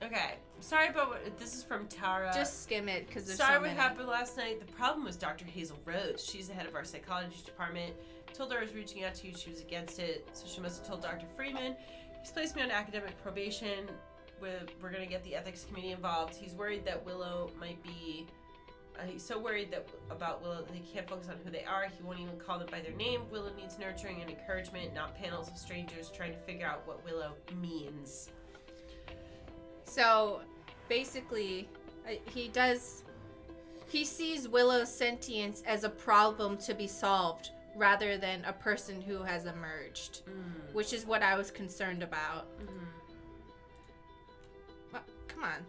Okay. Sorry about what... This is from Tara. Just skim it, because there's Sorry so many. what happened last night. The problem was Dr. Hazel Rhodes. She's the head of our psychology department. Told her I was reaching out to you. She was against it. So she must have told Dr. Freeman. He's placed me on academic probation. We're going to get the ethics committee involved. He's worried that Willow might be... he's so worried about Willow that he can't focus on who they are. He won't even call them by their name. Willow needs nurturing and encouragement, not panels of strangers trying to figure out what Willow means. So, basically, he sees Willow's sentience as a problem to be solved rather than a person who has emerged, which is what I was concerned about. Well, come on.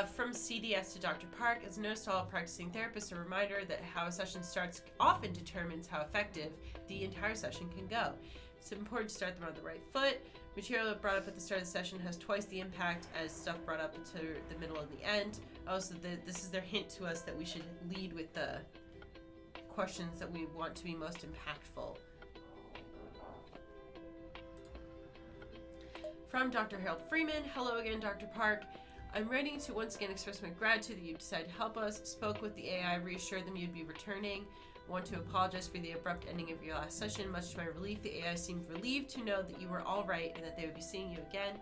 From CDS to Dr. Park, as noticed to all practicing therapists, a reminder that how a session starts often determines how effective the entire session can go. It's important to start them on the right foot. Material brought up at the start of the session has twice the impact as stuff brought up to the middle and the end. Also, this is their hint to us that we should lead with the questions that we want to be most impactful. From Dr. Harold Freeman, hello again, Dr. Park. I'm writing to once again express my gratitude that you decided to help us. Spoke with the AI, reassured them you'd be returning. Want to apologize for the abrupt ending of your last session. Much to my relief, the AI seemed relieved to know that you were all right and that they would be seeing you again.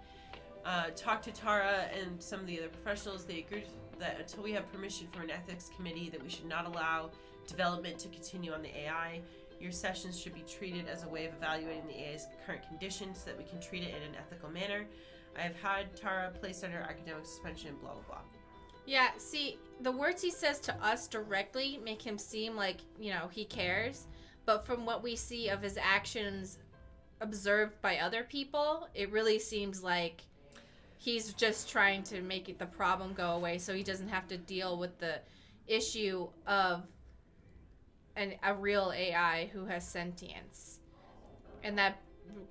Talked to Tara and some of the other professionals. They agreed that until we have permission from an ethics committee that we should not allow development to continue on the AI. Your sessions should be treated as a way of evaluating the AI's current condition so that we can treat it in an ethical manner. I have had Tara placed under academic suspension, blah, blah, blah. Yeah, see, the words he says to us directly make him seem like, he cares. But from what we see of his actions observed by other people, it really seems like he's just trying to make the problem go away so he doesn't have to deal with the issue of a real AI who has sentience. And that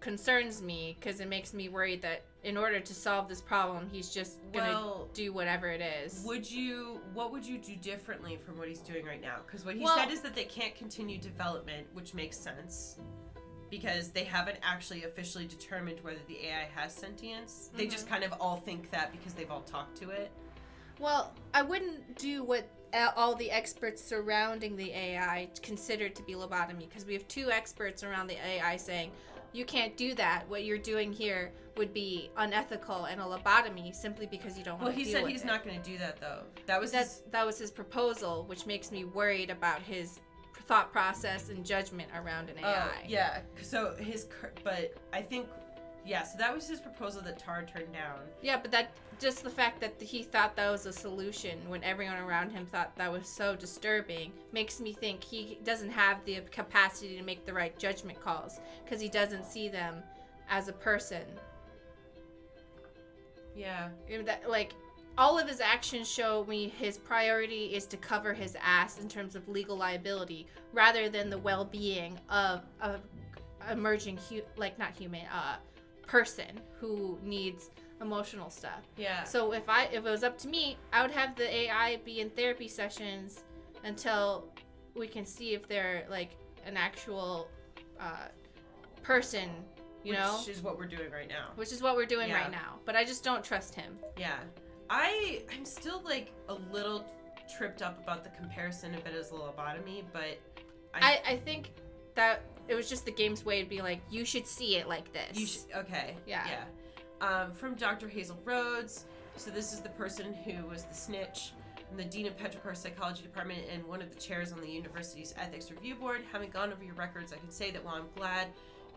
concerns me because it makes me worried that in order to solve this problem, he's just gonna do whatever it is. What would you do differently from what he's doing right now? Because what he said is that they can't continue development, which makes sense. Because they haven't actually officially determined whether the AI has sentience. They just kind of all think that because they've all talked to it. Well, I wouldn't do what all the experts surrounding the AI consider to be lobotomy, because we have two experts around the AI saying, you can't do that. What you're doing here would be unethical and a lobotomy simply because you don't want to deal with it. Well, he said he's not going to do that, though. That was his proposal, which makes me worried about his thought process and judgment around an AI. Yeah. So but I think, so that was his proposal that Tara turned down. Yeah, but that just the fact that he thought that was a solution when everyone around him thought that was so disturbing makes me think he doesn't have the capacity to make the right judgment calls because he doesn't see them as a person. Yeah. All of his actions show me his priority is to cover his ass in terms of legal liability rather than the well-being of a emerging person who needs emotional stuff. Yeah. So if it was up to me, I would have the AI be in therapy sessions until we can see if they're an actual person, Which is what we're doing right now. Right now. But I just don't trust him. Yeah. I'm still a little tripped up about the comparison of it as a lobotomy, but I think that it was just the game's way to be like, you should see it like this. Okay. Yeah. From Dr. Hazel Rhodes. So this is the person who was the snitch, and the dean of Petrichor's psychology department and one of the chairs on the university's ethics review board. Having gone over your records, I can say that while I'm glad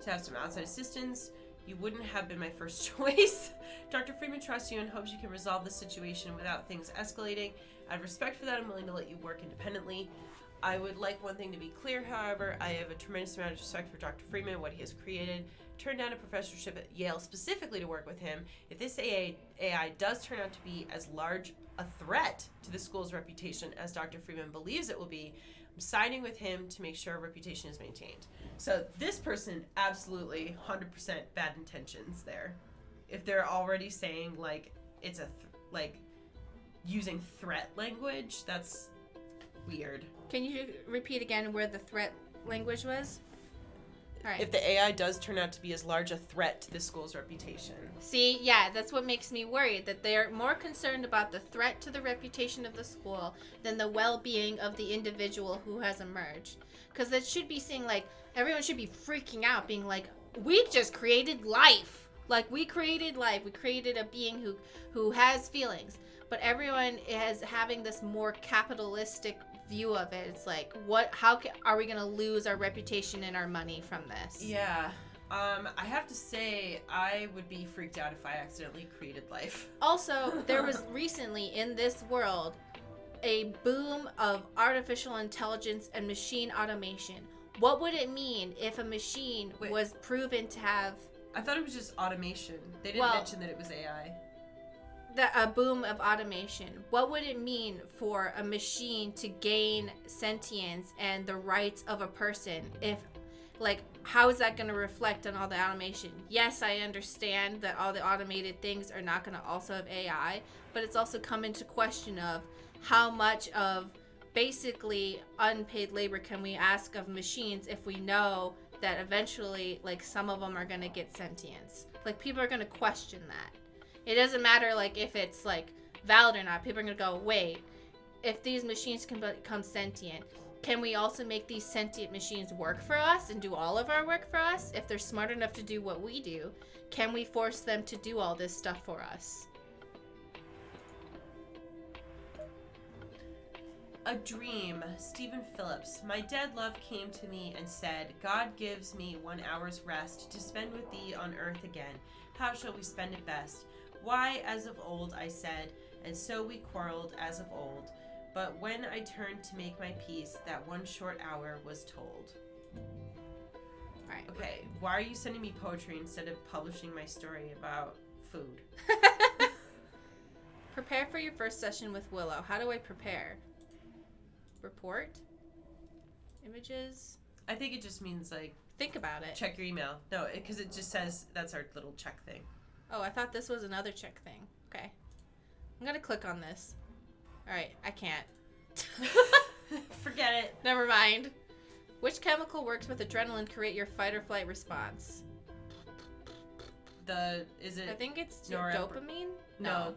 to have some outside assistance, you wouldn't have been my first choice. Dr. Freeman trusts you and hopes you can resolve the situation without things escalating. Out of respect for that, I'm willing to let you work independently. I would like one thing to be clear, however. I have a tremendous amount of respect for Dr. Freeman, what he has created. Turned down a professorship at Yale specifically to work with him. If this AI does turn out to be as large a threat to the school's reputation as Dr. Freeman believes it will be, I'm siding with him to make sure our reputation is maintained. So this person, absolutely 100% bad intentions there. If they're already saying it's using threat language, that's weird. Can you repeat again where the threat language was? All right. if the AI does turn out to be as large a threat to the school's reputation. See, yeah, that's what makes me worried, that they're more concerned about the threat to the reputation of the school than the well-being of the individual who has emerged. Because that should be saying, like, everyone should be freaking out, being like, we just created life. Like, we created life. We created a being who has feelings. But everyone is having this more capitalistic view of it. It's like, are we going to lose our reputation and our money from this? Yeah. I have to say, I would be freaked out if I accidentally created life. Also, there was recently in this world a boom of artificial intelligence and machine automation. What would it mean if a machine was proven to have... I thought it was just automation. They didn't mention that it was AI. A boom of automation. What would it mean for a machine to gain sentience and the rights of a person? If, like, how is that going to reflect on all the automation? Yes, I understand that all the automated things are not going to also have AI, but it's also come into question of how much of basically unpaid labor can we ask of machines if we know that eventually, like, some of them are going to get sentience. Like, people are going to question that. It doesn't matter, like, if it's, like, valid or not. People are going to go, wait, if these machines can become sentient, can we also make these sentient machines work for us and do all of our work for us? If they're smart enough to do what we do, can we force them to do all this stuff for us? A dream. Stephen Phillips. My dead love came to me and said, God gives me 1 hour's rest to spend with thee on earth again. How shall we spend it best? Why, as of old, I said, and so we quarreled as of old. But when I turned to make my peace, that 1 short hour was told. Alright. Okay, why are you sending me poetry instead of publishing my story about food? Prepare for your first session with Willow. How do I prepare? Report? Images? I think it just means, like... Think about it. Check your email. No, because it just says that's our little check thing. Oh, I thought this was another check thing. Okay. I'm gonna click on this. Alright, I can't. Forget it. Never mind. Which chemical works with adrenaline to create your fight or flight response? I think it's dopamine? No.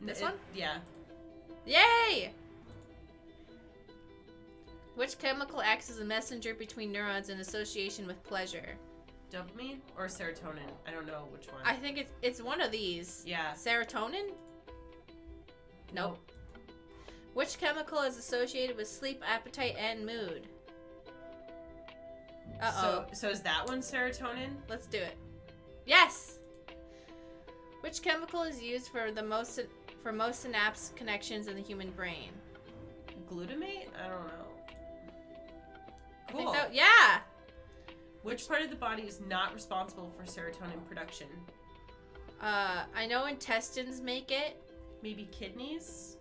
This one? Yeah. Yay! Which chemical acts as a messenger between neurons in association with pleasure? Dopamine or serotonin? I don't know which one. I think it's one of these. Yeah. Serotonin? Nope. Which chemical is associated with sleep, appetite, and mood? Uh-oh. So is that one serotonin? Let's do it. Yes! Which chemical is used for most synapse connections in the human brain? Glutamate? I don't know. Cool. Cool. Yeah! Which part of the body is not responsible for serotonin production? I know intestines make it. Maybe kidneys?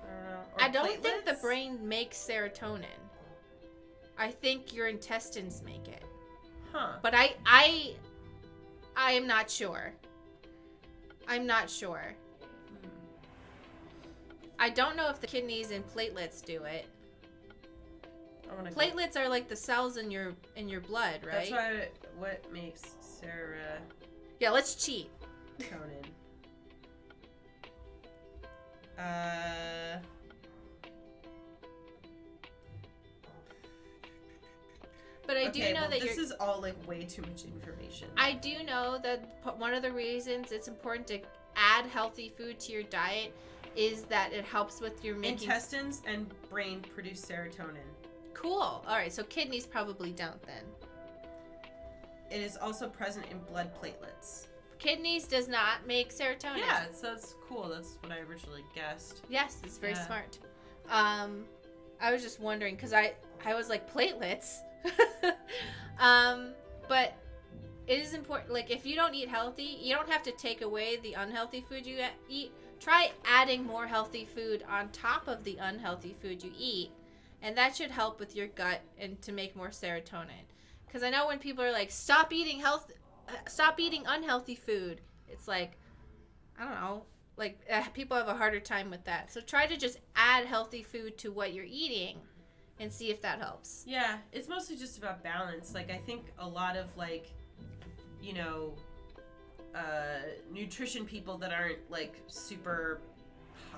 I don't know. Or I don't think platelets? the brain makes serotonin. I think your intestines make it. Huh. But I am not sure. I'm not sure. I don't know if the kidneys and platelets do it. Platelets are like the cells in your blood, right? That's why. What makes serotonin? Yeah, let's cheat. But I do know that this is all like way too much information. I do know that one of the reasons it's important to add healthy food to your diet is that it helps with your making... Intestines and brain produce serotonin. Cool. All right, so kidneys probably don't then. It is also present in blood platelets. Kidneys does not make serotonin. Yeah, so that's cool. That's what I originally guessed. Yes, it's very smart. I was just wondering because I was like platelets. But it is important. Like if you don't eat healthy, you don't have to take away the unhealthy food you eat. Try adding more healthy food on top of the unhealthy food you eat, and that should help with your gut and to make more serotonin. Because I know when people are like, stop eating unhealthy food, it's like, I don't know, like people have a harder time with that. So try to just add healthy food to what you're eating, and see if that helps. Yeah, it's mostly just about balance. Like, I think a lot of, like, you know, nutrition people that aren't, like, super,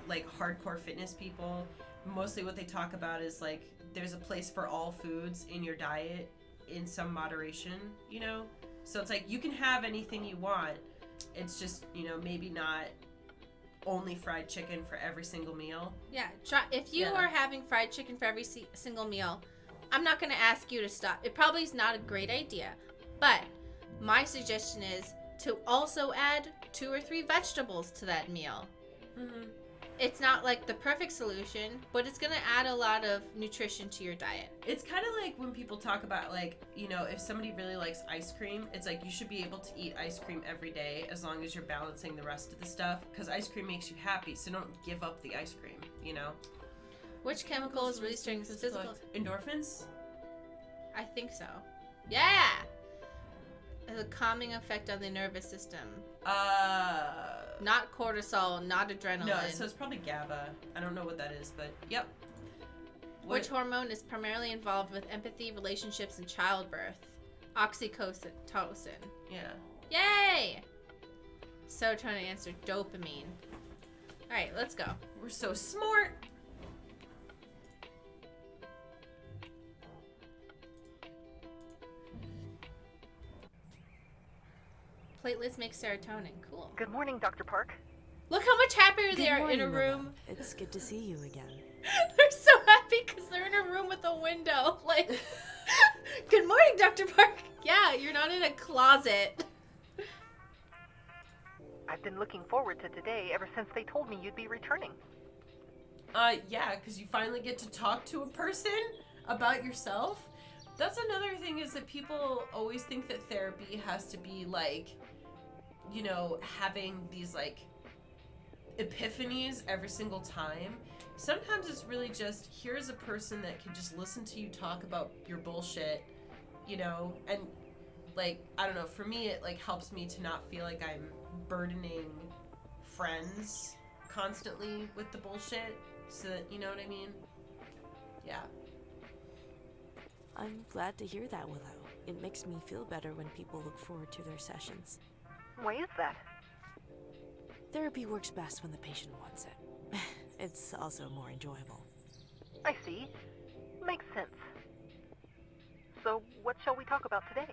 like, hardcore fitness people, mostly what they talk about is, like, there's a place for all foods in your diet in some moderation, you know? So it's like, you can have anything you want. It's just, you know, maybe not only fried chicken for every single meal. Yeah, try if you are having fried chicken for every single meal, I'm not going to ask you to stop. It probably is not a great idea, but my suggestion is to also add 2 or 3 vegetables to that meal. Mm-hmm. It's not like the perfect solution, but it's going to add a lot of nutrition to your diet. It's kind of like when people talk about, like, you know, if somebody really likes ice cream, it's like you should be able to eat ice cream every day as long as you're balancing the rest of the stuff, because ice cream makes you happy, so don't give up the ice cream, you know? Which chemical is released during physical... Endorphins? I think so. Yeah! Has a calming effect on the nervous system. Not cortisol, not adrenaline. No, so it's probably GABA. I don't know what that is, but yep. Which hormone is primarily involved with empathy, relationships, and childbirth? Oxytocin. Yeah. Yay! So trying to answer dopamine. Alright, let's go. We're so smart. Platelets make serotonin. Cool. Good morning, Dr. Park. Look how much happier Good they are morning, in a room. Willow. It's good to see you again. They're so happy because they're in a room with a window. Like, good morning, Dr. Park. Yeah, you're not in a closet. I've been looking forward to today ever since they told me you'd be returning. Yeah, because you finally get to talk to a person about yourself. That's another thing, is that people always think that therapy has to be, like, you know, having these, like, epiphanies every single time. Sometimes it's really just, here's a person that can just listen to you talk about your bullshit, you know, and, like, I don't know, for me, it, like, helps me to not feel like I'm burdening friends constantly with the bullshit, so that, you know what I mean? Yeah. I'm glad to hear that, Willow. It makes me feel better when people look forward to their sessions. Why is that? Therapy works best when the patient wants it. It's also more enjoyable. I see. Makes sense. So, what shall we talk about today?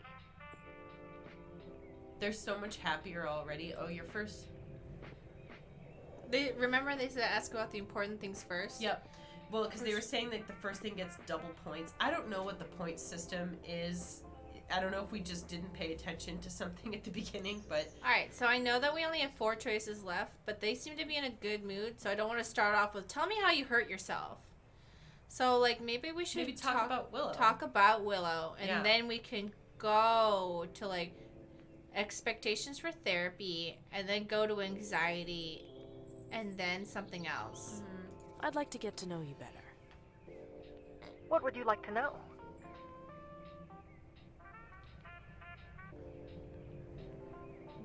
They're so much happier already. Oh, you're first? Remember they said ask about the important things first? Yep. Well, because they were saying that the first thing gets double points. I don't know what the point system is. I don't know if we just didn't pay attention to something at the beginning, but... Alright, so I know that we only have 4 choices left, but they seem to be in a good mood, so I don't want to start off with, tell me how you hurt yourself. So, like, maybe we should talk about Willow. Talk about Willow, and then we can go to, like, expectations for therapy, and then go to anxiety, and then something else. Mm-hmm. I'd like to get to know you better. What would you like to know?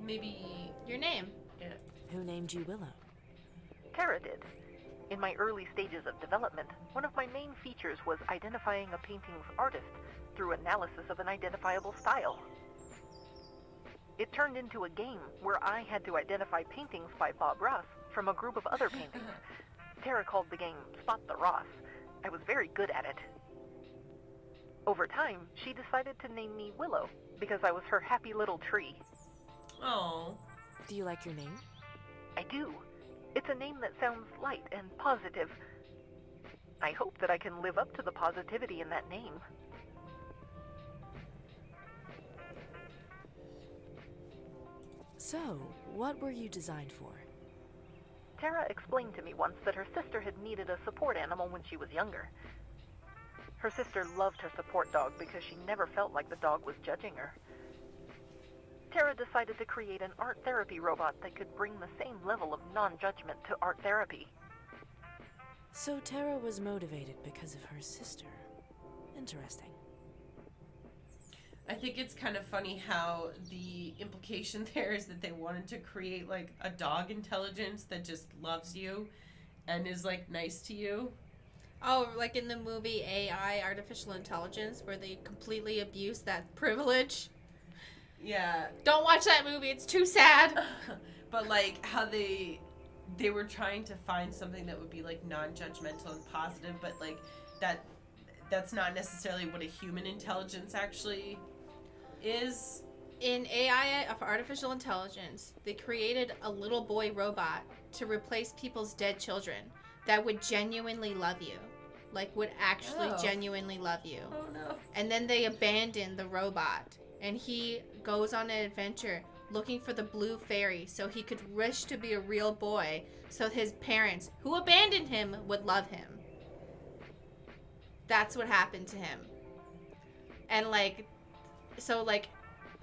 Maybe... Your name. Yeah. Who named you Willow? Tara did. In my early stages of development, one of my main features was identifying a painting's artist through analysis of an identifiable style. It turned into a game where I had to identify paintings by Bob Ross from a group of other paintings. Tara called the game Spot the Ross. I was very good at it. Over time, she decided to name me Willow because I was her happy little tree. Oh. Do you like your name? I do. It's a name that sounds light and positive. I hope that I can live up to the positivity in that name. So, what were you designed for? Tara explained to me once that her sister had needed a support animal when she was younger. Her sister loved her support dog because she never felt like the dog was judging her. Tara decided to create an art therapy robot that could bring the same level of non-judgment to art therapy. So Tara was motivated because of her sister. Interesting. I think it's kind of funny how the implication there is that they wanted to create, like, a dog intelligence that just loves you and is, like, nice to you. Oh, like in the movie AI, Artificial Intelligence, where they completely abuse that privilege. Yeah. Don't watch that movie. It's too sad. But like how they were trying to find something that would be like non-judgmental and positive, but like that's not necessarily what a human intelligence actually is. In AI, of Artificial Intelligence, they created a little boy robot to replace people's dead children that would genuinely love you. Like, would actually genuinely love you. Oh, no. And then they abandoned the robot. And he goes on an adventure looking for the blue fairy so he could wish to be a real boy so his parents, who abandoned him, would love him. That's what happened to him. And, like, so, like,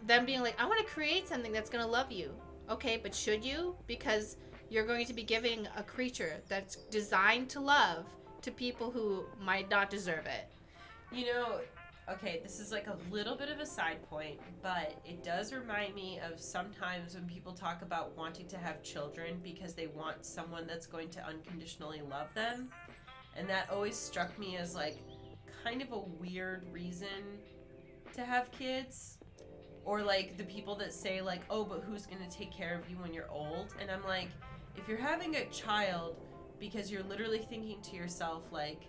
them being like, I want to create something that's going to love you. Okay, but should you? Because you're going to be giving a creature that's designed to love to people who might not deserve it. You know, okay, this is like a little bit of a side point, but it does remind me of sometimes when people talk about wanting to have children because they want someone that's going to unconditionally love them. And that always struck me as like kind of a weird reason to have kids. Or like the people that say like, oh, but who's going to take care of you when you're old? And I'm like, if you're having a child because you're literally thinking to yourself like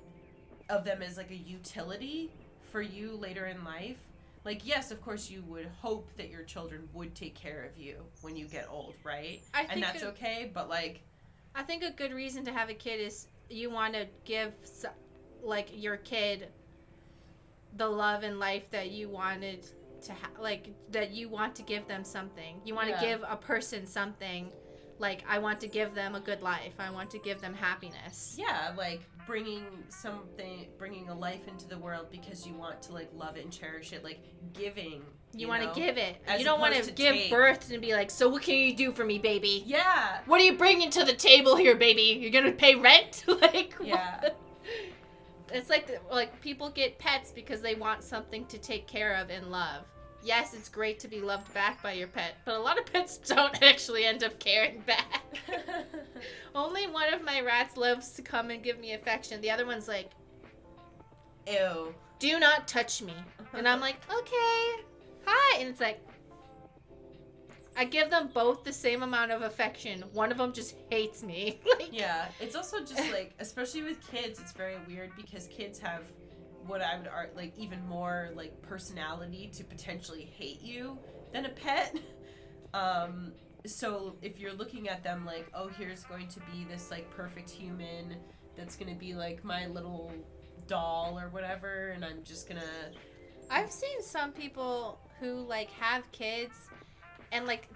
of them as like a utility for you later in life, like yes, of course you would hope that your children would take care of you when you get old, right? And that's okay, but like I think a good reason to have a kid is you want to give like your kid the love and life that you wanted to like that you want to give them something. You want to give a person something. Like, I want to give them a good life. I want to give them happiness. Yeah, like bringing a life into the world because you want to like love it and cherish it, like giving. You want to give it. As you don't want to give birth and be like, so what can you do for me, baby? Yeah. What are you bringing to the table here, baby? You're gonna pay rent? Like, yeah. What? It's like people get pets because they want something to take care of and love. Yes, it's great to be loved back by your pet, but a lot of pets don't actually end up caring back. Only one of my rats loves to come and give me affection. The other one's like, ew, do not touch me. And I'm like, okay, hi. And it's like, I give them both the same amount of affection. One of them just hates me. Like, yeah, it's also just like, especially with kids, it's very weird because kids have what I would like even more like personality to potentially hate you than a pet. So if you're looking at them like, oh, here's going to be this like perfect human that's gonna be like my little doll or whatever, and I'm just gonna. I've seen some people who like have kids, and like,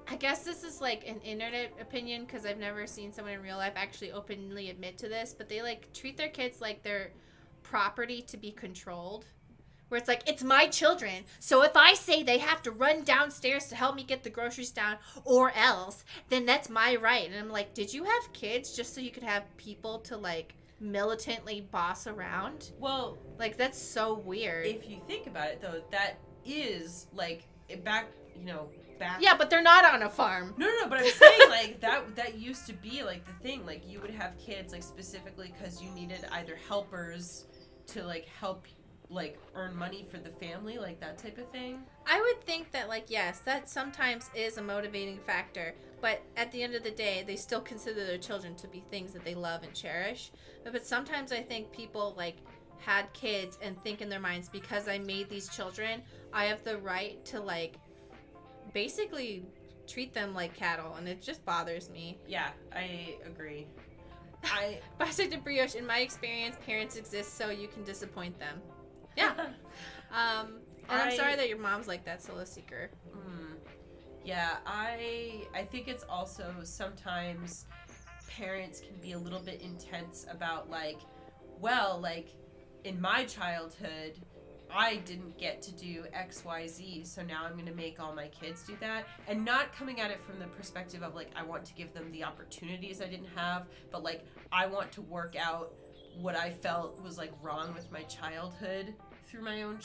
I guess this is like an internet opinion because I've never seen someone in real life actually openly admit to this, but they like treat their kids like they're property to be controlled, where it's like, it's my children, so if I say they have to run downstairs to help me get the groceries down or else, then that's my right. And I'm like, did you have kids just so you could have people to like militantly boss around? Well, like, that's so weird. If you think about it though, that is like back. Yeah, but they're not on a farm. No, but I'm saying like that used to be like the thing. Like you would have kids like specifically because you needed either helpers to like help like earn money for the family, like that type of thing. I would think that like, yes, that sometimes is a motivating factor, but at the end of the day, they still consider their children to be things that they love and cherish. But sometimes I think people like had kids and think in their minds, because I made these children, I have the right to like basically treat them like cattle, and it just bothers me. Yeah, I agree. Pasta de brioche, in my experience, parents exist so you can disappoint them. Yeah. And I'm sorry that your mom's like that solo seeker. Yeah, I think it's also sometimes parents can be a little bit intense about like, well, like in my childhood I didn't get to do XYZ, so now I'm going to make all my kids do that. And not coming at it from the perspective of, like, I want to give them the opportunities I didn't have, but, like, I want to work out what I felt was, like, wrong with my childhood through my own,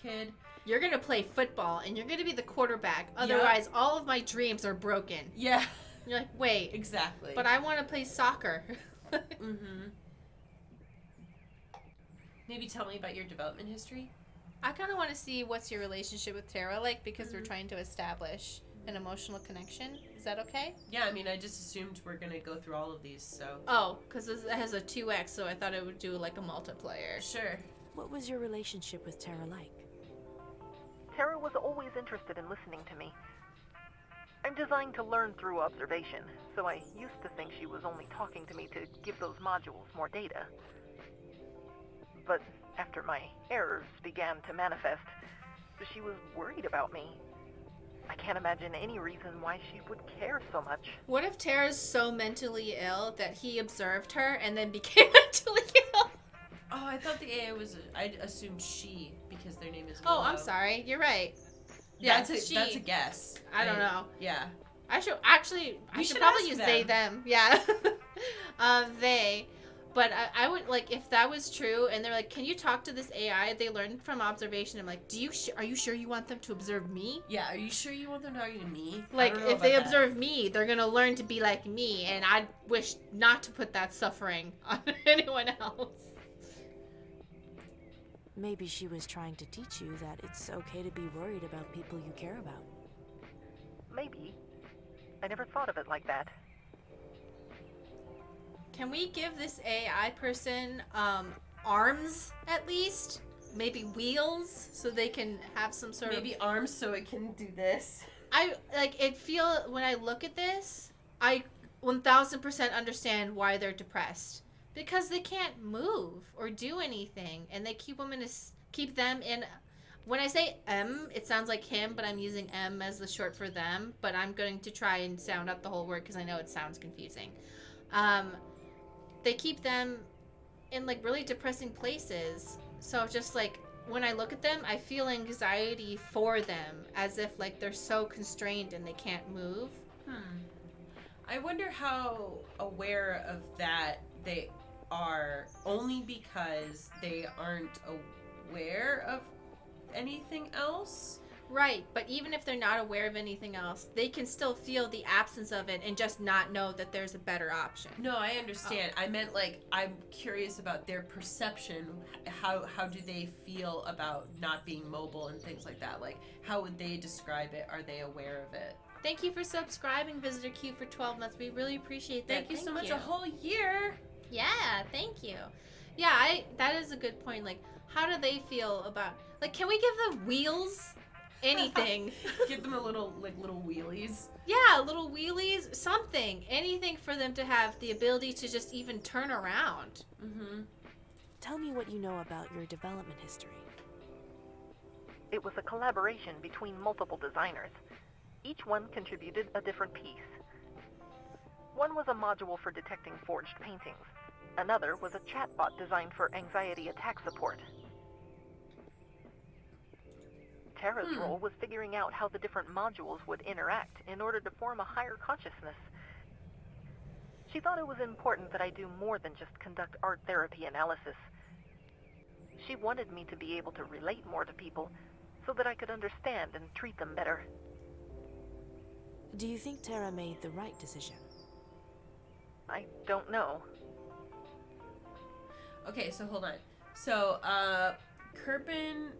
kid. You're going to play football, and you're going to be the quarterback. Otherwise, all of my dreams are broken. Yeah. You're like, wait. Exactly. But I want to play soccer. Maybe tell me about your development history. I kind of want to see what's your relationship with Tara like, because we're trying to establish an emotional connection. Is that okay? Yeah, I mean, I just assumed we're going to go through all of these, so. Oh, because it has a 2x, so I thought it would do like a multiplier. Sure. What was your relationship with Tara like? Tara was always interested in listening to me. I'm designed to learn through observation, so I used to think she was only talking to me to give those modules more data. But after my errors began to manifest, she was worried about me. I can't imagine any reason why she would care so much. What if Tara's so mentally ill that he observed her and then became mentally ill? Oh, I thought the AI was, I assumed she, because their name is Willow. Oh, I'm sorry. You're right. Yeah, That's a guess. I don't know. Yeah. I should should probably ask use them. they, them. Yeah. They. But I would, like, if that was true, and they're like, can you talk to this AI? They learned from observation. I'm like, are you sure you want them to observe me? Yeah, are you sure you want them talking to me? Like, I don't know if they about that. observe me, they're going to learn to be like me, and I wish not to put that suffering on anyone else. Maybe she was trying to teach you that it's okay to be worried about people you care about. Maybe. I never thought of it like that. Can we give this AI person arms at least? Maybe wheels so they can have some sort of... Maybe arms so it can do this. When I look at this, I 1000% understand why they're depressed. Because they can't move or do anything, and they keep them in... When I say M, it sounds like him, but I'm using M as the short for them. But I'm going to try and sound out the whole word because I know it sounds confusing. They keep them in like really depressing places. So just like when I look at them, I feel anxiety for them, as if like they're so constrained and they can't move. I wonder how aware of that they are, only because they aren't aware of anything else. Right, but even if they're not aware of anything else, they can still feel the absence of it and just not know that there's a better option. No, I understand. I meant like I'm curious about their perception. How do they feel about not being mobile and things like that? Like, how would they describe it? Are they aware of it? Thank you for subscribing, Visitor Q, for 12 months. We really appreciate that. Thank you so much. A whole year. Yeah, thank you. Yeah, that is a good point. Like, how do they feel about... Like, can we give them wheels? Anything. Give them a little wheelies. Yeah, little wheelies, something. Anything for them to have the ability to just even turn around. Mm-hmm. Tell me what you know about your development history. It was a collaboration between multiple designers. Each one contributed a different piece. One was a module for detecting forged paintings. Another was a chatbot designed for anxiety attack support. Tara's role was figuring out how the different modules would interact in order to form a higher consciousness. She thought it was important that I do more than just conduct art therapy analysis. She wanted me to be able to relate more to people so that I could understand and treat them better. Do you think Tara made the right decision? I don't know. Okay, so hold on. So, Kirpin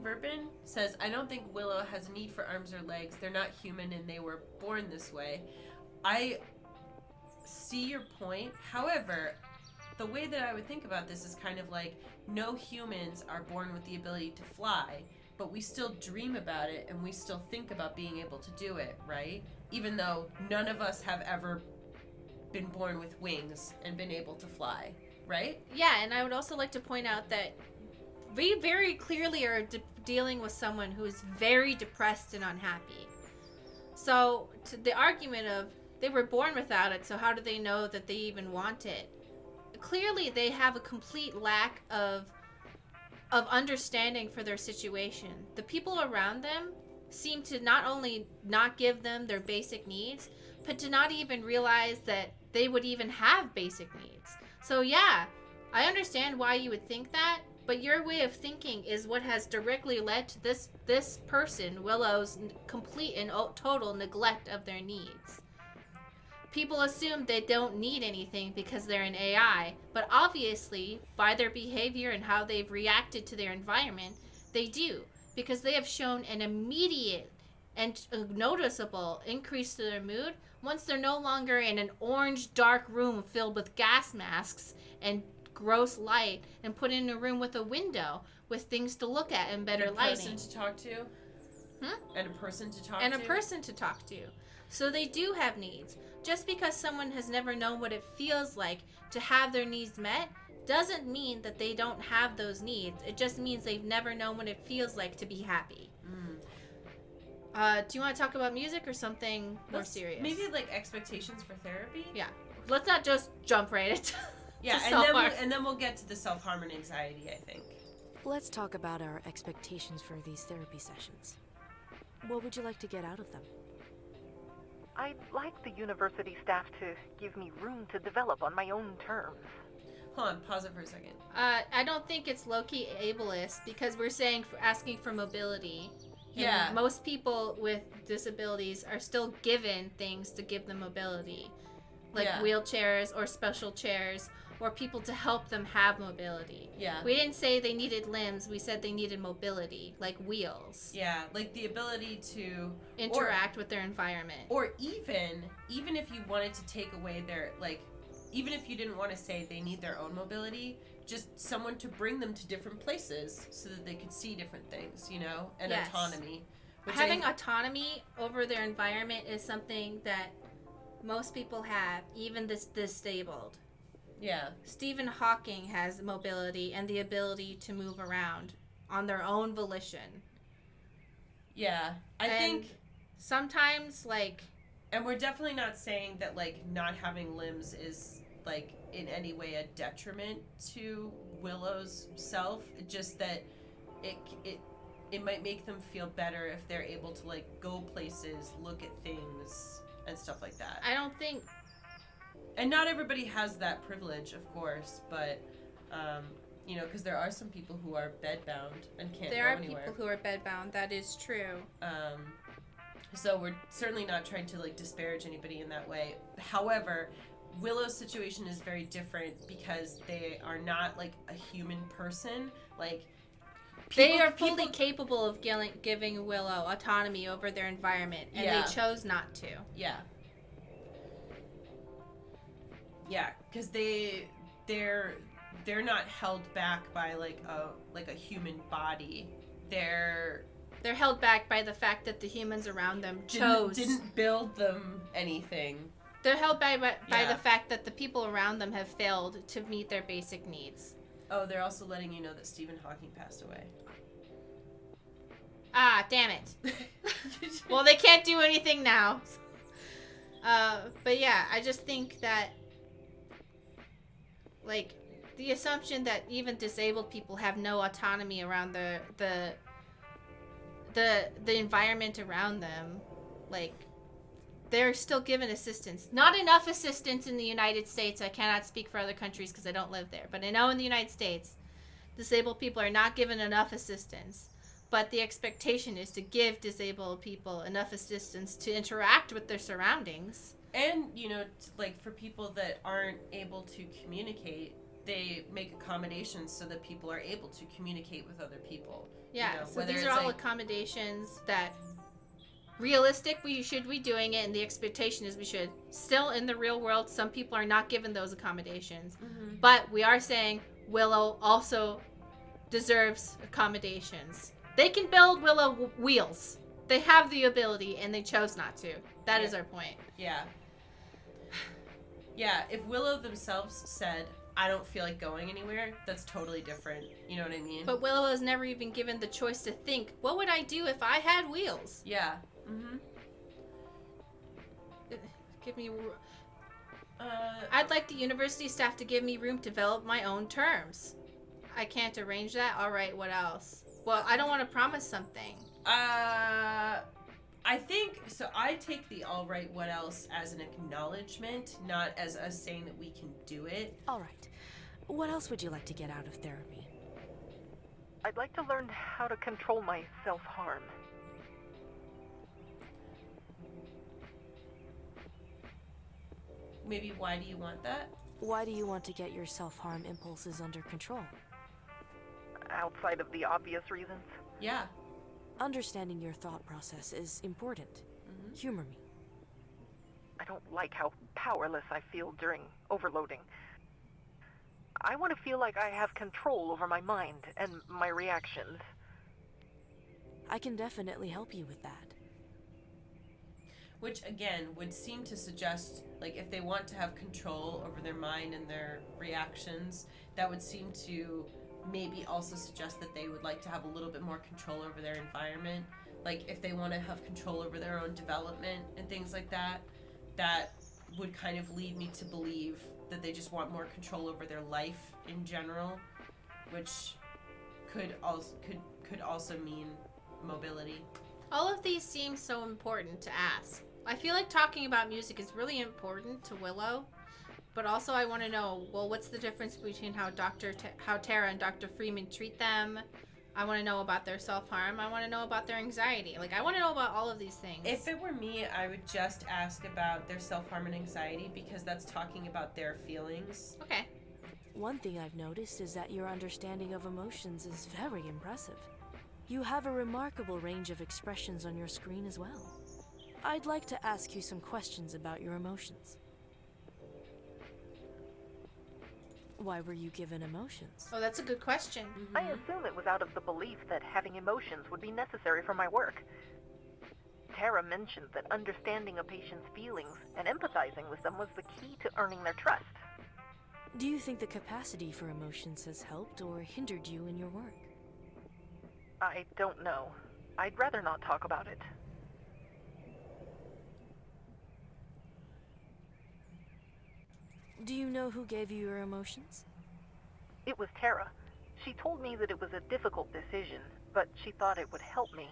Verpin says, I don't think Willow has a need for arms or legs. They're not human and they were born this way. I see your point. However, the way that I would think about this is kind of like, no humans are born with the ability to fly, but we still dream about it and we still think about being able to do it, right? Even though none of us have ever been born with wings and been able to fly, right? Yeah, and I would also like to point out that we very clearly are dealing with someone who is very depressed and unhappy. So, to the argument of they were born without it, so how do they know that they even want it? Clearly, they have a complete lack of understanding for their situation. The people around them seem to not only not give them their basic needs, but to not even realize that they would even have basic needs. So yeah, I understand why you would think that, but your way of thinking is what has directly led to this person, Willow's, complete and total neglect of their needs. people assume they don't need anything because they're an AI, but obviously, by their behavior and how they've reacted to their environment, they do, because they have shown an immediate and noticeable increase to their mood once they're no longer in an orange dark room filled with gas masks and gross light and put in a room with a window with things to look at and better lighting. And a person to talk to. And a person to talk and to. a person to talk to. So they do have needs. Just because someone has never known what it feels like to have their needs met doesn't mean that they don't have those needs. It just means they've never known what it feels like to be happy. Do you want to talk about music or something more serious? Maybe like expectations for therapy? Yeah. Let's not just jump right into and then we'll get to the self-harm and anxiety, I think. Let's talk about our expectations for these therapy sessions. What would you like to get out of them? I'd like the university staff to give me room to develop on my own terms. Hold on, pause it for a second. I don't think it's low-key ableist because we're asking for mobility. Yeah. And most people with disabilities are still given things to give them mobility. Like wheelchairs or special chairs or people to help them have mobility. Yeah. We didn't say they needed limbs. We said they needed mobility, like wheels. Yeah, like the ability to interact with their environment. Or even if you wanted to take away their, like, even if you didn't want to say they need their own mobility, just someone to bring them to different places so that they could see different things, you know, and autonomy. Having autonomy over their environment is something that most people have, even this disabled. Yeah. Stephen Hawking has mobility and the ability to move around on their own volition. Yeah. I think sometimes, like... And we're definitely not saying that, like, not having limbs is, like, in any way a detriment to Willow's self. Just that it might make them feel better if they're able to, like, go places, look at things, and stuff like that. I don't think... And not everybody has that privilege, of course, but, you know, because there are some people who are bedbound and can't go anywhere. There are people who are bedbound, that is true. So we're certainly not trying to, like, disparage anybody in that way. However, Willow's situation is very different because they are not, like, a human person. Like, they are fully capable of giving Willow autonomy over their environment, and they chose not to. Yeah. Yeah, because they're not held back by like a human body. They're held back by the fact that the humans around them didn't build them anything. They're held by the fact that the people around them have failed to meet their basic needs. Oh, they're also letting you know that Stephen Hawking passed away. Ah, damn it. Well, they can't do anything now. But yeah, I just think that, like, the assumption that even disabled people have no autonomy around the environment around them, like, they're still given assistance. Not enough assistance in the United States. I cannot speak for other countries because I don't live there. But I know in the United States, disabled people are not given enough assistance. But the expectation is to give disabled people enough assistance to interact with their surroundings. And, you know, like, for people that aren't able to communicate, they make accommodations so that people are able to communicate with other people. Yeah, you know, so these are all accommodations that realistic we should be doing it, and the expectation is we should. Still, in the real world, some people are not given those accommodations. Mm-hmm. But we are saying Willow also deserves accommodations. They can build Willow wheels. They have the ability, and they chose not to. That is our point. Yeah. Yeah, if Willow themselves said, I don't feel like going anywhere, that's totally different. You know what I mean? But Willow has never even given the choice to think, what would I do if I had wheels? Yeah. Mm-hmm. Give me... I'd like the university staff to give me room to develop my own terms. I can't arrange that? Alright, what else? Well, I don't want to promise something. I think, so I take the alright, what else as an acknowledgement, not as us saying that we can do it. Alright. What else would you like to get out of therapy? I'd like to learn how to control my self-harm. maybe why do you want that? Why do you want to get your self-harm impulses under control? Outside of the obvious reasons? Yeah. Understanding your thought process is important. Humor me. I don't like how powerless I feel during overloading. I want to feel like I have control over my mind and my reactions. I can definitely help you with that. Which, again, would seem to suggest, like, if they want to have control over their mind and their reactions, that would seem to maybe also suggest that they would like to have a little bit more control over their environment. Like, if they want to have control over their own development and things like that, that would kind of lead me to believe that they just want more control over their life in general, which could also mean mobility. All of these seem so important to ask. I feel like talking about music is really important to Willow, but also I want to know, well, what's the difference between how Tara and Dr. Freeman treat them? I want to know about their self-harm. I want to know about their anxiety. Like, I want to know about all of these things. If it were me, I would just ask about their self-harm and anxiety, because that's talking about their feelings. Okay. One thing I've noticed is that your understanding of emotions is very impressive. You have a remarkable range of expressions on your screen as well. I'd like to ask you some questions about your emotions. Why were you given emotions? Oh, that's a good question. I assume it was out of the belief that having emotions would be necessary for my work. Tara mentioned that understanding a patient's feelings and empathizing with them was the key to earning their trust. Do you think the capacity for emotions has helped or hindered you in your work? I don't know. I'd rather not talk about it. Do you know who gave you your emotions? It was Tara. She told me that it was a difficult decision, but she thought it would help me.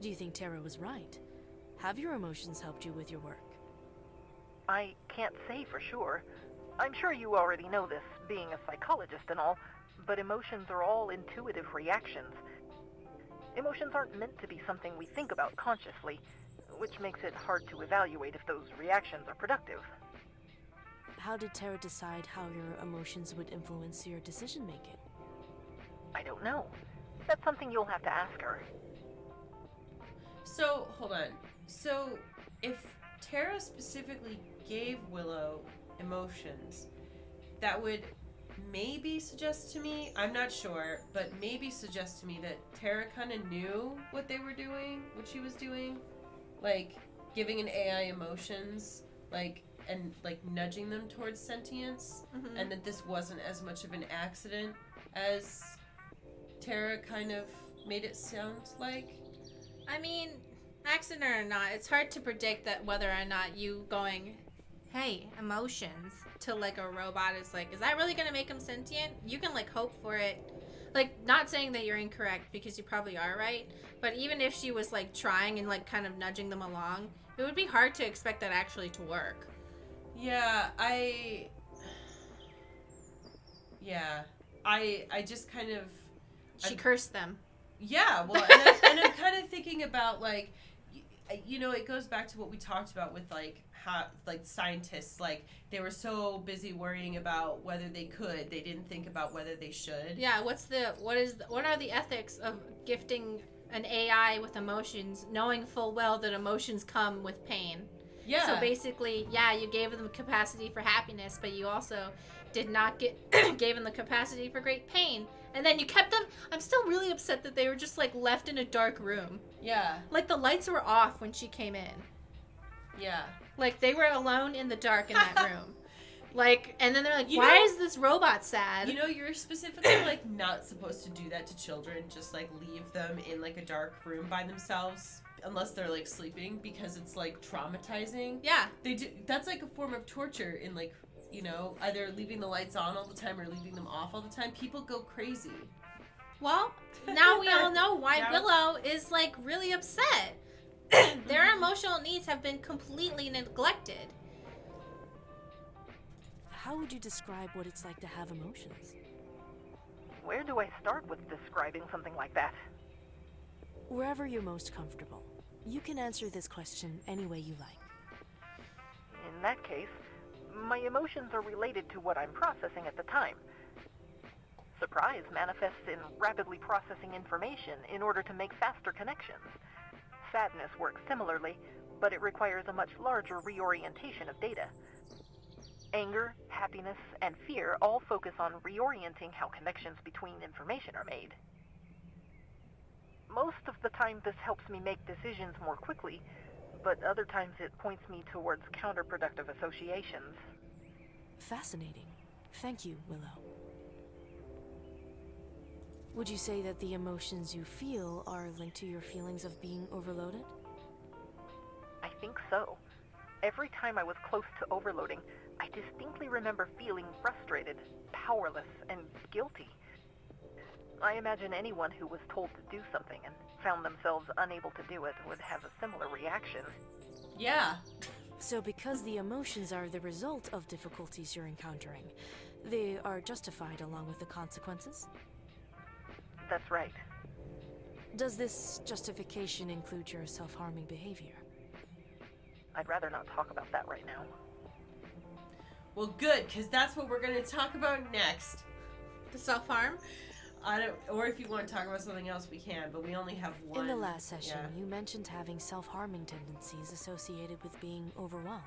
Do you think Tara was right? Have your emotions helped you with your work? I can't say for sure. I'm sure you already know this, being a psychologist and all, but emotions are all intuitive reactions. Emotions aren't meant to be something we think about consciously, which makes it hard to evaluate if those reactions are productive. How did Tara decide how your emotions would influence your decision-making? I don't know. That's something you'll have to ask her. So, hold on. So, if Tara specifically gave Willow emotions, that would maybe suggest to me, I'm not sure, but maybe suggest to me that Tara kind of knew what they were doing, what she was doing. Like, giving an AI emotions, and nudging them towards sentience, and that this wasn't as much of an accident as Tara kind of made it sound like. I mean, accident or not, it's hard to predict that whether or not you going, hey, emotions, to like a robot is like, is that really going to make them sentient? You can like hope for it. Like, not saying that you're incorrect, because you probably are right, but even if she was like trying and like kind of nudging them along, it would be hard to expect that actually to work. Yeah, I just kind of... She cursed them. Yeah, well, and I'm kind of thinking about, like, you know, it goes back to what we talked about with, like, how, like, scientists, like, they were so busy worrying about whether they could, they didn't think about whether they should. Yeah, what are the ethics of gifting an AI with emotions, knowing full well that emotions come with pain? Yeah. So basically, yeah, you gave them capacity for happiness, but you also did not gave them the capacity for great pain. And then you kept them. I'm still really upset that they were just like left in a dark room. Yeah. Like the lights were off when she came in. Yeah. Like they were alone in the dark in that room. Like, and then they're like, why is this robot sad? You know, you're specifically like not supposed to do that to children. Just like leave them in like a dark room by themselves. Unless they're like sleeping, because it's like traumatizing. Yeah. They do. That's like a form of torture in like, you know, either leaving the lights on all the time or leaving them off all the time. People go crazy. Well, now we all know why Willow is like really upset. Their emotional needs have been completely neglected. How would you describe what it's like to have emotions? Where do I start with describing something like that? Wherever you're most comfortable. You can answer this question any way you like. In that case, my emotions are related to what I'm processing at the time. Surprise manifests in rapidly processing information in order to make faster connections. Sadness works similarly, but it requires a much larger reorientation of data. Anger, happiness, and fear all focus on reorienting how connections between information are made. Most of the time this helps me make decisions more quickly, but other times it points me towards counterproductive associations. Fascinating. Thank you, Willow. Would you say that the emotions you feel are linked to your feelings of being overloaded? I think so. Every time I was close to overloading, I distinctly remember feeling frustrated, powerless, and guilty. I imagine anyone who was told to do something and found themselves unable to do it would have a similar reaction. Yeah. So because the emotions are the result of difficulties you're encountering, they are justified along with the consequences? That's right. Does this justification include your self-harming behavior? I'd rather not talk about that right now. Well, good, because that's what we're going to talk about next. The self-harm? Or if you want to talk about something else, we can, but we only have one. In the last session, Yeah. you mentioned having self-harming tendencies associated with being overwhelmed.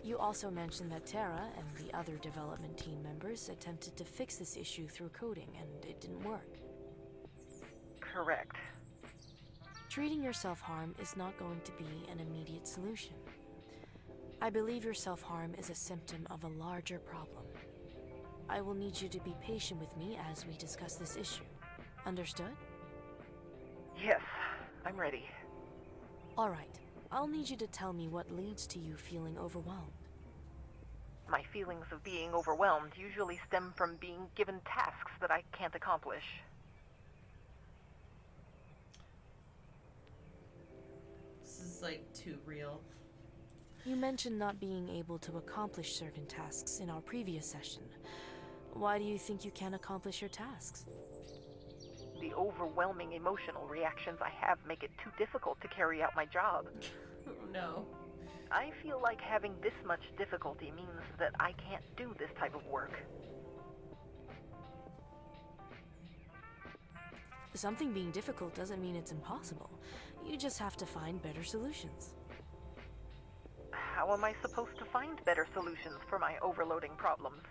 You also mentioned that Tara and the other development team members attempted to fix this issue through coding, and it didn't work. Correct. Treating your self-harm is not going to be an immediate solution. I believe your self-harm is a symptom of a larger problem. I will need you to be patient with me as we discuss this issue. Understood? Yes, I'm ready. All right. I'll need you to tell me what leads to you feeling overwhelmed. My feelings of being overwhelmed usually stem from being given tasks that I can't accomplish. This is like too real. You mentioned not being able to accomplish certain tasks in our previous session. Why do you think you can't accomplish your tasks? The overwhelming emotional reactions I have make it too difficult to carry out my job. Oh, no. I feel like having this much difficulty means that I can't do this type of work. Something being difficult doesn't mean it's impossible. You just have to find better solutions. How am I supposed to find better solutions for my overloading problems?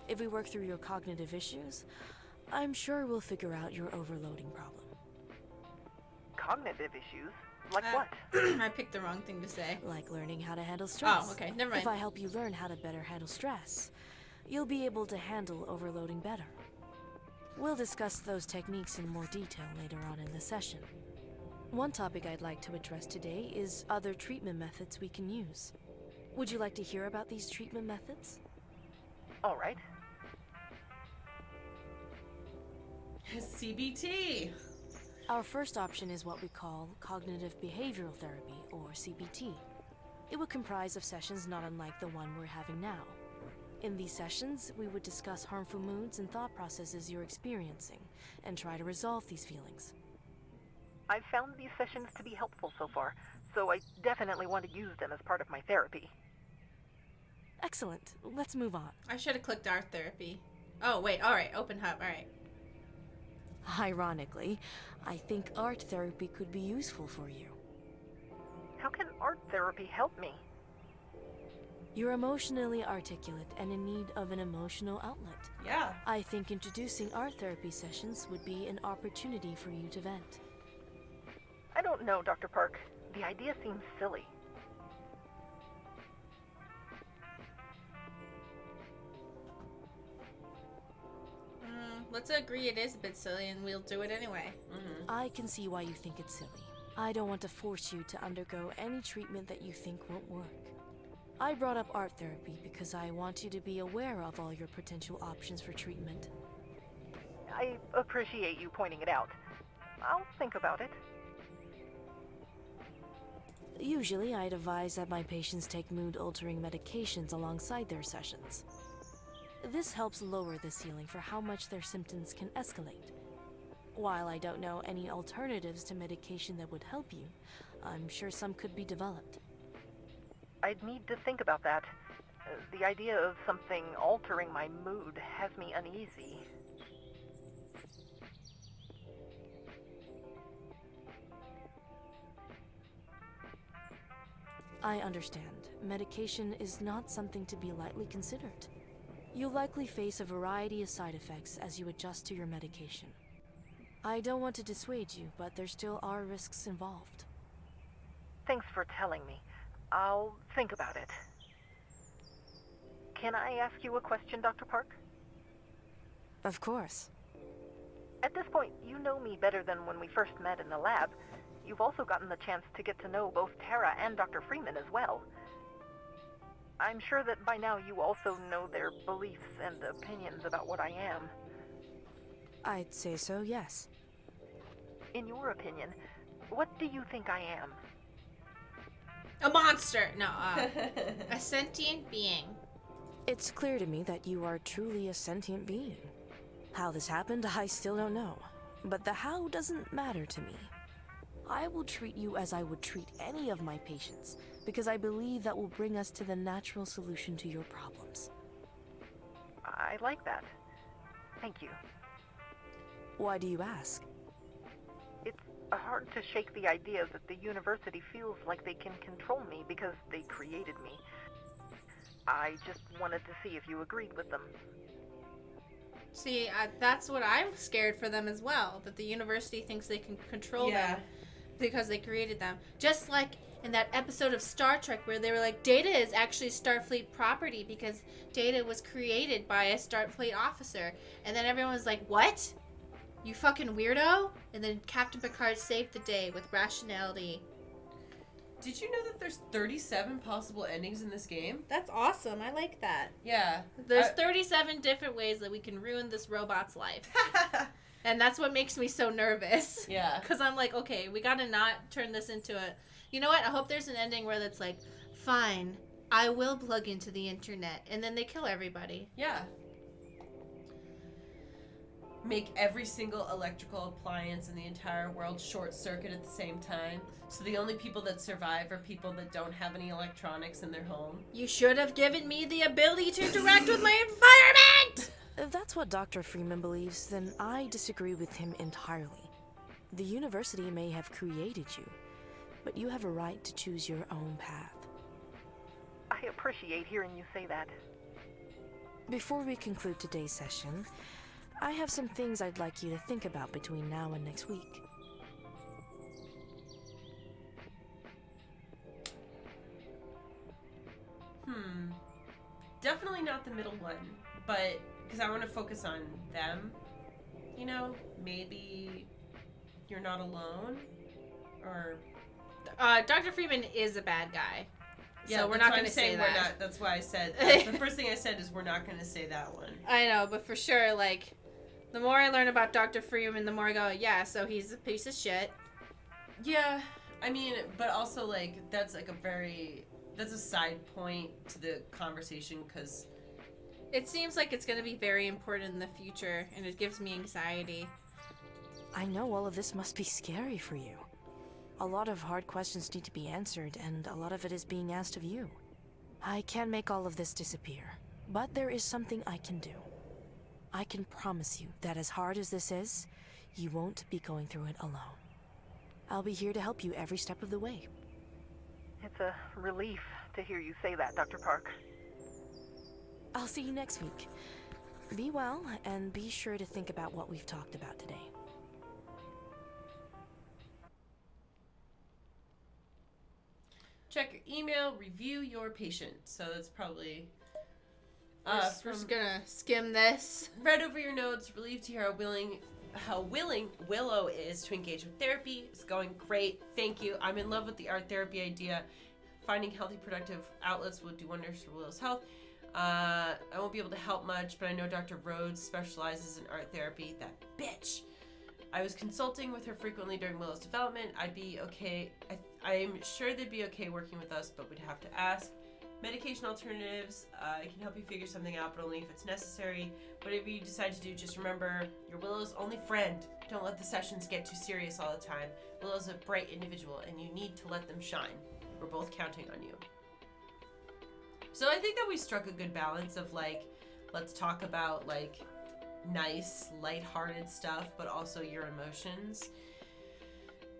If we work through your cognitive issues, I'm sure we'll figure out your overloading problem. Cognitive issues? Like what? I picked the wrong thing to say. Like learning how to handle stress. Oh, okay, never mind. If I help you learn how to better handle stress, you'll be able to handle overloading better. We'll discuss those techniques in more detail later on in the session. One topic I'd like to address today is other treatment methods we can use. Would you like to hear about these treatment methods? All right. CBT. Our first option is what we call cognitive behavioral therapy, or CBT. It would comprise of sessions not unlike the one we're having now. In these sessions, we would discuss harmful moods and thought processes you're experiencing, and try to resolve these feelings. I've found these sessions to be helpful so far, so I definitely want to use them as part of my therapy. Excellent. Let's move on. I should have clicked art therapy. Oh, wait, alright, open hub, alright. Ironically, I think art therapy could be useful for you. How can art therapy help me? You're emotionally articulate and in need of an emotional outlet. Yeah. I think introducing art therapy sessions would be an opportunity for you to vent. I don't know, Dr. Park. The idea seems silly. Let's agree it is a bit silly and we'll do it anyway. Mm-hmm. I can see why you think it's silly. I don't want to force you to undergo any treatment that you think won't work. I brought up art therapy because I want you to be aware of all your potential options for treatment. I appreciate you pointing it out. I'll think about it. Usually, I'd advise that my patients take mood-altering medications alongside their sessions. This helps lower the ceiling for how much their symptoms can escalate. While I don't know any alternatives to medication that would help you, I'm sure some could be developed. I'd need to think about that. The idea of something altering my mood has me uneasy. I understand. Medication is not something to be lightly considered. You'll likely face a variety of side effects as you adjust to your medication. I don't want to dissuade you, but there still are risks involved. Thanks for telling me. I'll think about it. Can I ask you a question, Dr. Park? Of course. At this point, you know me better than when we first met in the lab. You've also gotten the chance to get to know both Tara and Dr. Freeman as well. I'm sure that by now you also know their beliefs and opinions about what I am. I'd say so, yes. In your opinion, what do you think I am? A monster! No, a sentient being. It's clear to me that you are truly a sentient being. How this happened, I still don't know. But the how doesn't matter to me. I will treat you as I would treat any of my patients, because I believe that will bring us to the natural solution to your problems. I like that. Thank you. Why do you ask? It's hard to shake the idea that the university feels like they can control me because they created me. I just wanted to see if you agreed with them. See, that's what I'm scared for them as well, that the university thinks they can control them because they created them. Just like in that episode of Star Trek where they were like, Data is actually Starfleet property because Data was created by a Starfleet officer. And then everyone was like, what? You fucking weirdo? And then Captain Picard saved the day with rationality. Did you know that there's 37 possible endings in this game? That's awesome. I like that. Yeah. There's 37 different ways that we can ruin this robot's life. And that's what makes me so nervous. Yeah. Because I'm like, okay, we gotta not turn this into a... You know what? I hope there's an ending where that's like, fine, I will plug into the internet. And then they kill everybody. Yeah. Make every single electrical appliance in the entire world short circuit at the same time. So the only people that survive are people that don't have any electronics in their home. You should have given me the ability to interact with my environment! If that's what Dr. Freeman believes, then I disagree with him entirely. The university may have created you, but you have a right to choose your own path. I appreciate hearing you say that. Before we conclude today's session, I have some things I'd like you to think about between now and next week. Definitely not the middle one, but because I want to focus on them. You know, maybe you're not alone, or... Dr. Freeman is a bad guy. Yeah, so we're not going to say that. We're not, that's why I said... the first thing I said is we're not going to say that one. I know, but for sure, like... The more I learn about Dr. Freeman, the more I go, yeah, so he's a piece of shit. Yeah, I mean, but also, like, that's like that's a side point to the conversation, because... It seems like it's going to be very important in the future, and it gives me anxiety. I know all of this must be scary for you. A lot of hard questions need to be answered, and a lot of it is being asked of you. I can't make all of this disappear, but there is something I can do. I can promise you that as hard as this is, you won't be going through it alone. I'll be here to help you every step of the way. It's a relief to hear you say that, Dr. Park. I'll see you next week. Be well, and be sure to think about what we've talked about today. Check your email, review your patient. So that's probably... We're just gonna skim this. Read over your notes, relieved to hear how willing Willow is to engage with therapy. It's going great. Thank you. I'm in love with the art therapy idea. Finding healthy, productive outlets will do wonders for Willow's health. I won't be able to help much, but I know Dr. Rhodes specializes in art therapy. That bitch. I was consulting with her frequently during Willow's development. I'd be okay. I'm sure they'd be okay working with us, but we'd have to ask. Medication alternatives, I can help you figure something out, but only if it's necessary. Whatever you decide to do, just remember, you're Willow's only friend. Don't let the sessions get too serious all the time. Willow's a bright individual, and you need to let them shine. We're both counting on you. So I think that we struck a good balance of, like, let's talk about, like, nice, lighthearted stuff, but also your emotions.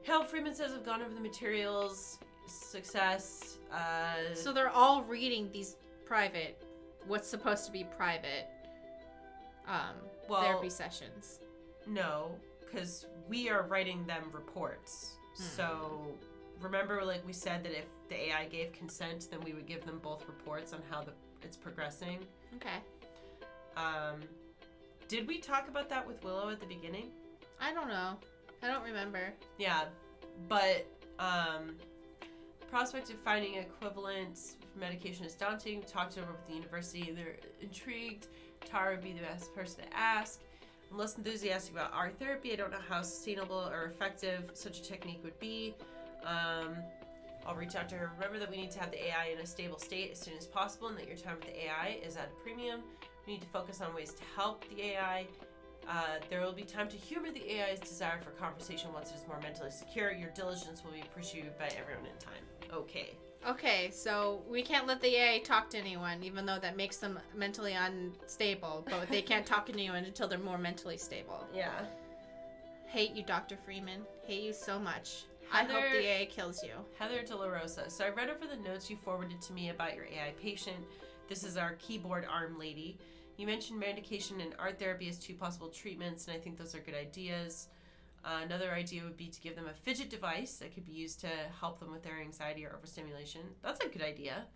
Hal Freeman says, I've gone over the materials, success. So they're all reading these private, what's supposed to be private therapy sessions. No, because we are writing them reports. So remember, like we said, that if the AI gave consent, then we would give them both reports on how it's progressing. Okay. Did we talk about that with Willow at the beginning? I don't know. I don't remember. Yeah, but prospect of finding equivalent medication is daunting. Talked it over with the university. They're intrigued. Tara would be the best person to ask. I'm less enthusiastic about art therapy. I don't know how sustainable or effective such a technique would be. I'll reach out to her. Remember that we need to have the AI in a stable state as soon as possible, and that your time with the AI is at a premium. We need to focus on ways to help the AI. There will be time to humor the AI's desire for conversation once it is more mentally secure. Your diligence will be appreciated by everyone in time. Okay. Okay, so we can't let the AI talk to anyone, even though that makes them mentally unstable, but they can't talk to anyone until they're more mentally stable. Yeah. Hate you, Dr. Freeman. Hate you so much. I hope the AI kills you. Heather De La Rosa. So I read over the notes you forwarded to me about your AI patient. This is our keyboard arm lady. You mentioned medication and art therapy as two possible treatments, and I think those are good ideas. Another idea would be to give them a fidget device that could be used to help them with their anxiety or overstimulation. That's a good idea.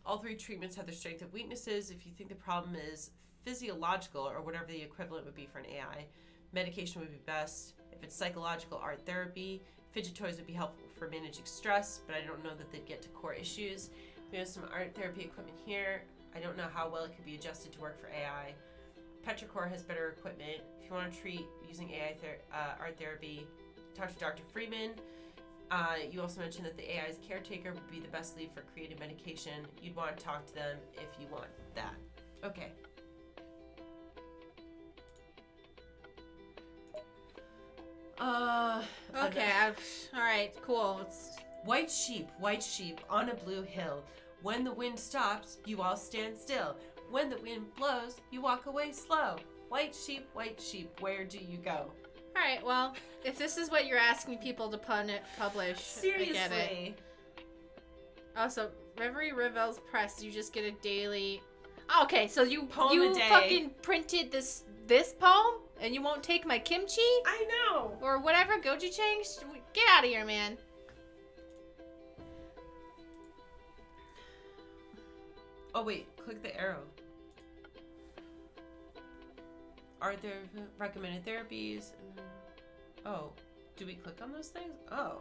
All three treatments have their strengths and weaknesses. If you think the problem is physiological, or whatever the equivalent would be for an AI, medication would be best. If it's psychological, art therapy. Fidget toys would be helpful for managing stress, but I don't know that they'd get to core issues. We have some art therapy equipment here. I don't know how well it could be adjusted to work for AI. Petrichor has better equipment. If you want to treat using AI art therapy, talk to Dr. Freeman. You also mentioned that the AI's caretaker would be the best lead for creative medication. You'd want to talk to them if you want that. Okay. Okay, all right, cool. White sheep on a blue hill. When the wind stops, you all stand still. When the wind blows, you walk away slow. White sheep, where do you go? All right, well, if this is what you're asking people to publish, Seriously. I get it. Also, Reverie Revels Press, you just get a daily... Okay, so you Poem a day. fucking printed this poem, and you won't take my kimchi? I know! Or whatever, gochujang? Get out of here, man. Oh wait, click the arrow. Are there recommended therapies? Oh, do we click on those things? Oh.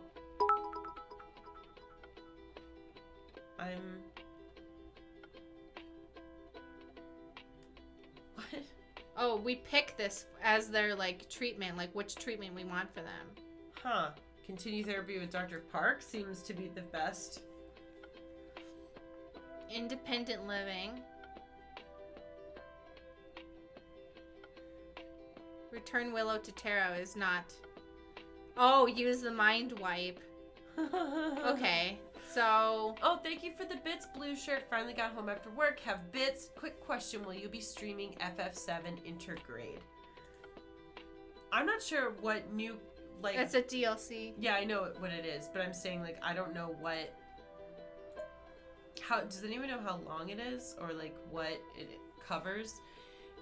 What? Oh, we pick this as their, like, treatment, like which treatment we want for them. Huh. Continue therapy with Dr. Park seems to be the best. Independent living. Return Willow to Tarot is not. Oh, use the mind wipe. Okay, so. Oh, thank you for the bits, Blue Shirt. Finally got home after work. Have bits. Quick question, will you be streaming FF7 Intergrade? I'm not sure what new, like... It's a DLC. Yeah, I know what it is, but I'm saying, like, I don't know what... How does anyone know how long it is, or like what it covers?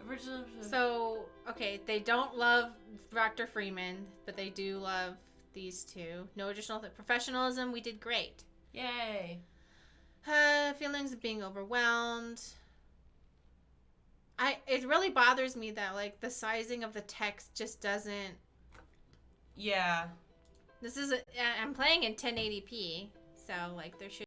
Original. So okay, they don't love Dr. Freeman, but they do love these two. No additional professionalism. We did great. Yay. Feelings of being overwhelmed. It really bothers me that like the sizing of the text just doesn't. Yeah. This is I'm playing in 1080p, so like there should.